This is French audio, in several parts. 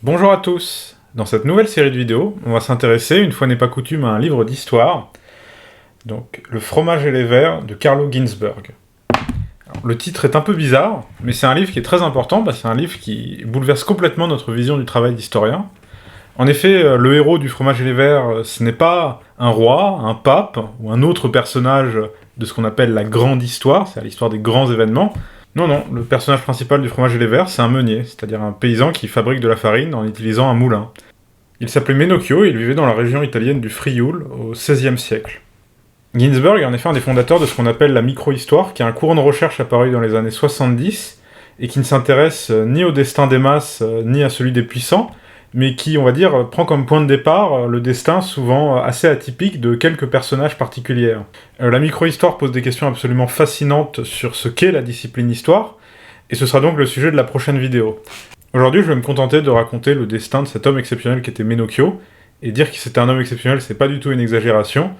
Bonjour à tous. Dans cette nouvelle série de vidéos, on va s'intéresser, une fois n'est pas coutume, à un livre d'histoire, donc Le fromage et les vers de Carlo Ginzburg. Alors, le titre est un peu bizarre, mais c'est un livre qui est très important, c'est un livre qui bouleverse complètement notre vision du travail d'historien. En effet, le héros du fromage et les vers, ce n'est pas un roi, un pape, ou un autre personnage de ce qu'on appelle la grande histoire, c'est-à-dire l'histoire des grands événements. Non, le personnage principal du fromage et les vers, c'est un meunier, c'est-à-dire un paysan qui fabrique de la farine en utilisant un moulin. Il s'appelait Menocchio et il vivait dans la région italienne du Frioul au XVIe siècle. Ginzburg est en effet un des fondateurs de ce qu'on appelle la micro-histoire, qui est un courant de recherche apparu dans les années 70 et qui ne s'intéresse ni au destin des masses ni à celui des puissants, mais qui, on va dire, prend comme point de départ le destin souvent assez atypique de quelques personnages particuliers. La micro-histoire pose des questions absolument fascinantes sur ce qu'est la discipline histoire, et ce sera donc le sujet de la prochaine vidéo. Aujourd'hui, je vais me contenter de raconter le destin de cet homme exceptionnel qui était Menocchio, et dire que c'était un homme exceptionnel, c'est pas du tout une exagération,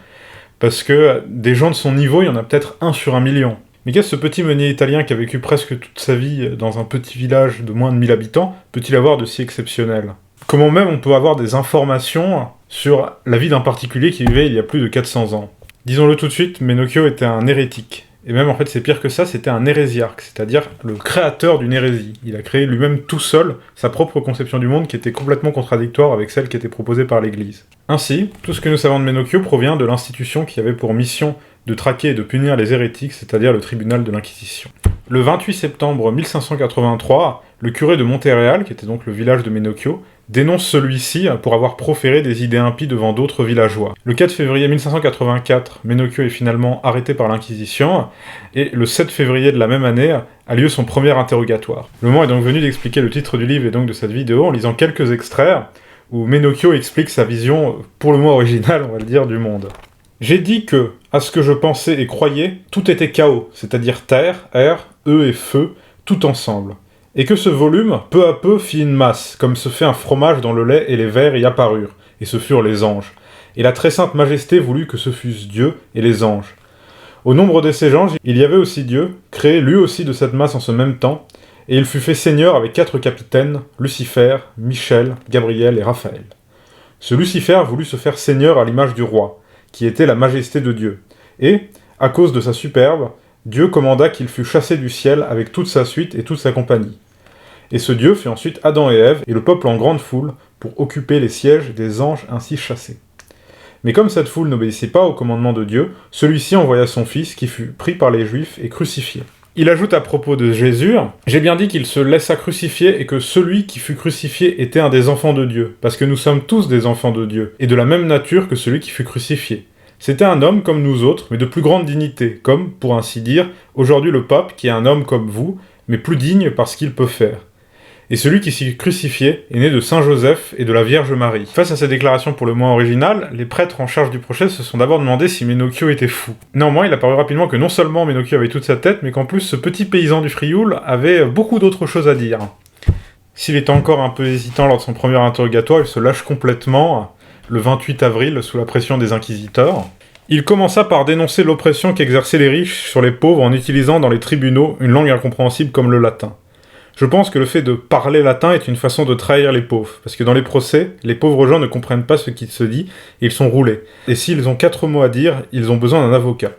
parce que des gens de son niveau, il y en a peut-être 1 sur 1 million. Mais qu'est-ce ce petit meunier italien qui a vécu presque toute sa vie dans un petit village de moins de 1000 habitants, peut-il avoir de si exceptionnel ? Comment même on peut avoir des informations sur la vie d'un particulier qui vivait il y a plus de 400 ans ? Disons-le tout de suite, Menocchio était un hérétique. Et même en fait c'est pire que ça, c'était un hérésiarque, c'est-à-dire le créateur d'une hérésie. Il a créé lui-même tout seul sa propre conception du monde qui était complètement contradictoire avec celle qui était proposée par l'Église. Ainsi, tout ce que nous savons de Menocchio provient de l'institution qui avait pour mission de traquer et de punir les hérétiques, c'est-à-dire le tribunal de l'Inquisition. Le 28 septembre 1583, le curé de Montereal, qui était donc le village de Menocchio, dénonce celui-ci pour avoir proféré des idées impies devant d'autres villageois. Le 4 février 1584, Menocchio est finalement arrêté par l'Inquisition, et le 7 février de la même année a lieu son premier interrogatoire. Le moment est donc venu d'expliquer le titre du livre et donc de cette vidéo en lisant quelques extraits, où Menocchio explique sa vision, pour le moins originale, on va le dire, du monde. J'ai dit que, à ce que je pensais et croyais, tout était chaos, c'est-à-dire terre, air, et feu, tout ensemble. Et que ce volume, peu à peu, fit une masse, comme se fait un fromage dont le lait et les vers y apparurent, et ce furent les anges. Et la très sainte majesté voulut que ce fussent Dieu et les anges. Au nombre de ces anges, il y avait aussi Dieu, créé lui aussi de cette masse en ce même temps, et il fut fait seigneur avec 4 capitaines, Lucifer, Michel, Gabriel et Raphaël. Ce Lucifer voulut se faire seigneur à l'image du roi, qui était la majesté de Dieu, et, à cause de sa superbe, Dieu commanda qu'il fût chassé du ciel avec toute sa suite et toute sa compagnie. Et ce Dieu fit ensuite Adam et Ève, et le peuple en grande foule, pour occuper les sièges des anges ainsi chassés. Mais comme cette foule n'obéissait pas au commandement de Dieu, celui-ci envoya son fils, qui fut pris par les Juifs et crucifié. Il ajoute à propos de Jésus, « J'ai bien dit qu'il se laissa crucifier et que celui qui fut crucifié était un des enfants de Dieu, parce que nous sommes tous des enfants de Dieu, et de la même nature que celui qui fut crucifié. C'était un homme comme nous autres, mais de plus grande dignité, comme, pour ainsi dire, aujourd'hui le pape qui est un homme comme vous, mais plus digne par ce qu'il peut faire. Et celui qui s'y crucifié est né de Saint Joseph et de la Vierge Marie. » Face à ces déclarations pour le moins originales, les prêtres en charge du procès se sont d'abord demandé si Menocchio était fou. Néanmoins, il apparut rapidement que non seulement Menocchio avait toute sa tête, mais qu'en plus ce petit paysan du Frioul avait beaucoup d'autres choses à dire. S'il était encore un peu hésitant lors de son premier interrogatoire, il se lâche complètement le 28 avril sous la pression des inquisiteurs. Il commença par dénoncer l'oppression qu'exerçaient les riches sur les pauvres en utilisant dans les tribunaux une langue incompréhensible comme le latin. Je pense que le fait de parler latin est une façon de trahir les pauvres, parce que dans les procès, les pauvres gens ne comprennent pas ce qui se dit, et ils sont roulés. Et s'ils ont 4 mots à dire, ils ont besoin d'un avocat.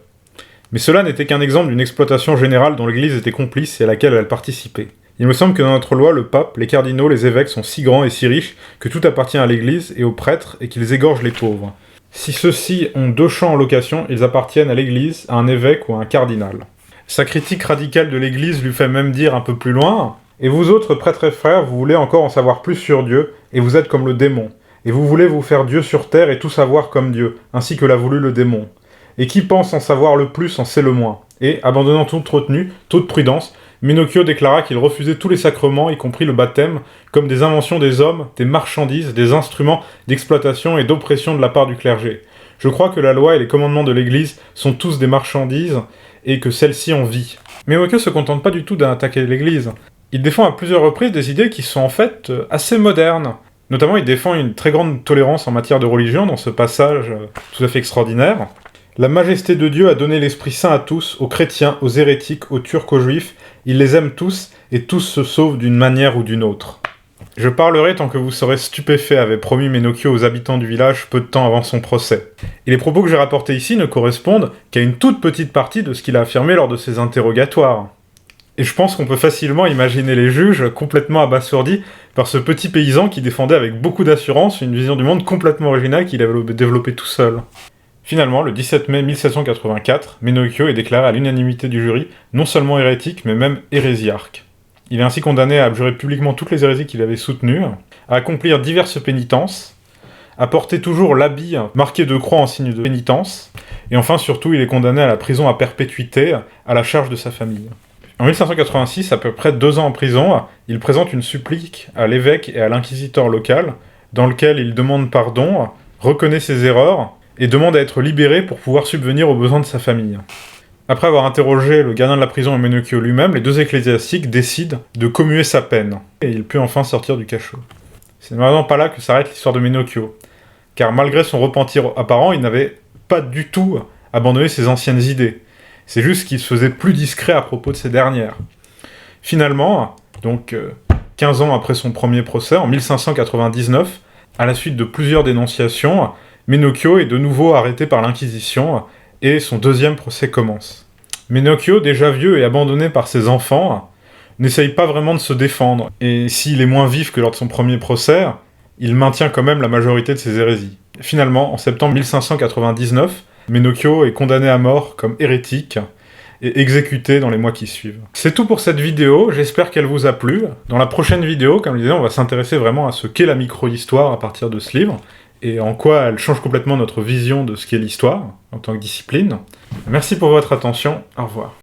Mais cela n'était qu'un exemple d'une exploitation générale dont l'Église était complice et à laquelle elle participait. Il me semble que dans notre loi, le pape, les cardinaux, les évêques sont si grands et si riches que tout appartient à l'Église et aux prêtres et qu'ils égorgent les pauvres. Si ceux-ci ont 2 champs en location, ils appartiennent à l'Église, à un évêque ou à un cardinal. Sa critique radicale de l'Église lui fait même dire un peu plus loin « Et vous autres, prêtres et frères, vous voulez encore en savoir plus sur Dieu, et vous êtes comme le démon. Et vous voulez vous faire Dieu sur terre et tout savoir comme Dieu, ainsi que l'a voulu le démon. Et qui pense en savoir le plus en sait le moins. » Et, abandonnant toute retenue, toute prudence, Menocchio déclara qu'il refusait tous les sacrements, y compris le baptême, comme des inventions des hommes, des marchandises, des instruments d'exploitation et d'oppression de la part du clergé. Je crois que la loi et les commandements de l'Église sont tous des marchandises, et que celle-ci en vit. Mais Menocchio se contente pas du tout d'attaquer l'Église. Il défend à plusieurs reprises des idées qui sont en fait assez modernes. Notamment, il défend une très grande tolérance en matière de religion dans ce passage tout à fait extraordinaire. La majesté de Dieu a donné l'Esprit Saint à tous, aux chrétiens, aux hérétiques, aux turcs, aux juifs. Il les aime tous, et tous se sauvent d'une manière ou d'une autre. Je parlerai tant que vous serez stupéfait, avait promis Menocchio aux habitants du village peu de temps avant son procès. Et les propos que j'ai rapportés ici ne correspondent qu'à une toute petite partie de ce qu'il a affirmé lors de ses interrogatoires. Et je pense qu'on peut facilement imaginer les juges complètement abasourdis par ce petit paysan qui défendait avec beaucoup d'assurance une vision du monde complètement originale qu'il avait développée tout seul. Finalement, le 17 mai 1784, Menocchio est déclaré à l'unanimité du jury non seulement hérétique, mais même hérésiarque. Il est ainsi condamné à abjurer publiquement toutes les hérésies qu'il avait soutenues, à accomplir diverses pénitences, à porter toujours l'habit marqué de croix en signe de pénitence, et enfin surtout il est condamné à la prison à perpétuité, à la charge de sa famille. En 1586, à peu près 2 ans en prison, il présente une supplique à l'évêque et à l'inquisiteur local, dans lequel il demande pardon, reconnaît ses erreurs, et demande à être libéré pour pouvoir subvenir aux besoins de sa famille. Après avoir interrogé le gardien de la prison et Menocchio lui-même, les 2 ecclésiastiques décident de commuer sa peine, et il peut enfin sortir du cachot. C'est maintenant pas là que s'arrête l'histoire de Menocchio, car malgré son repentir apparent, il n'avait pas du tout abandonné ses anciennes idées. C'est juste qu'il se faisait plus discret à propos de ces dernières. Finalement, donc 15 ans après son premier procès, en 1599, à la suite de plusieurs dénonciations, Menocchio est de nouveau arrêté par l'Inquisition, et son 2e procès commence. Menocchio, déjà vieux et abandonné par ses enfants, n'essaye pas vraiment de se défendre, et s'il est moins vif que lors de son premier procès, il maintient quand même la majorité de ses hérésies. Finalement, en septembre 1599, Menocchio est condamné à mort comme hérétique, et exécuté dans les mois qui suivent. C'est tout pour cette vidéo, j'espère qu'elle vous a plu. Dans la prochaine vidéo, comme je disais, on va s'intéresser vraiment à ce qu'est la micro-histoire à partir de ce livre, et en quoi elle change complètement notre vision de ce qu'est l'histoire, en tant que discipline. Merci pour votre attention, au revoir.